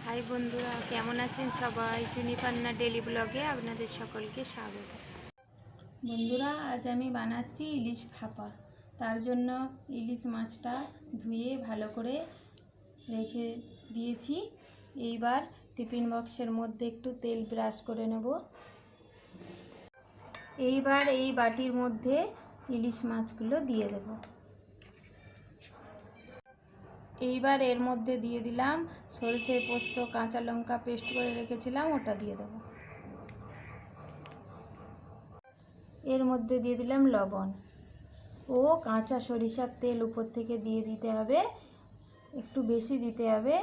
High বন্ধুরা, কেমন আছেন সবাই? চুনি পান্না ডেলি ব্লগে আপনাদের সকলকে স্বাগত। বন্ধুরা, আজ আমি বানাচ্ছি ইলিশ ভাপা। তার জন্য ইলিশ মাছটা ধুয়ে ভালো করে রেখে দিয়েছি। এইবার টিফিন বক্সের মধ্যে একটু তেল ব্রাশ করে নেব। এইবার এই বাটির মধ্যে ইলিশ মাছগুলো দিয়ে দেব। এইবার এর মধ্যে দিয়ে দিলাম সরষে, পোস্ত, কাঁচা লঙ্কা পেস্ট করে রেখেছিলাম, ওটা দিয়ে দেব। এর মধ্যে দিয়ে দিলাম লবণ ও কাঁচা সরিষার তেল উপর থেকে দিয়ে দিতে হবে, একটু বেশি দিতে হবে,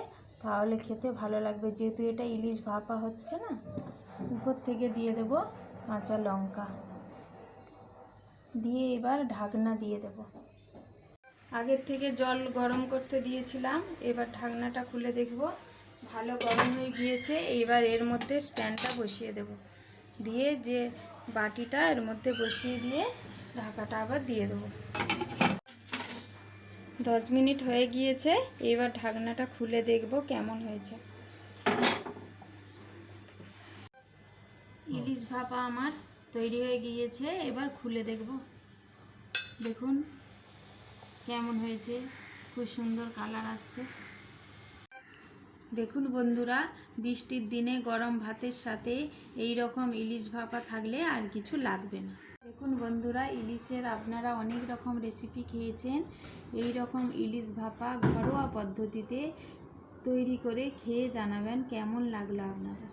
তাহলে খেতে ভালো লাগবে। যেহেতু এটা ইলিশ ভাপা হচ্ছে না, উপর থেকে দিয়ে দেব কাঁচা লঙ্কা দিয়ে এবার ঢাকনা দিয়ে দেব। আগের থেকে জল গরম করতে দিয়েছিলাম, এবার ঢাকনাটা খুলে দেখব, ভালো গরম হয়ে গিয়েছে। এইবার এর মধ্যে স্ট্যান্ডটা বসিয়ে দেব, দিয়ে যে বাটিটা এর মধ্যে বসিয়ে দিয়ে ঢাকাটা আবার দিয়ে দেব। 10 মিনিট হয়ে গিয়েছে, এবার ঢাকনাটা খুলে দেখব কেমন হয়েছে। ইলিশ ভাপা আমার তৈরি হয়ে গিয়েছে, এবার খুলে দেখব। দেখুন কেমন হয়েছে, খুব সুন্দর কালার আসছে। দেখুন বন্ধুরা, বৃষ্টির দিনে গরম ভাতের সাথে এই রকম ইলিশ ভাপা থাকলে আর কিছু লাগবে না। দেখুন বন্ধুরা, ইলিশের আপনারা অনেক রকম রেসিপি খেয়েছেন, এই রকম ইলিশ ভাপা ঘরোয়া পদ্ধতিতে তৈরি করে খেয়ে জানাবেন কেমন লাগলো আপনাদের।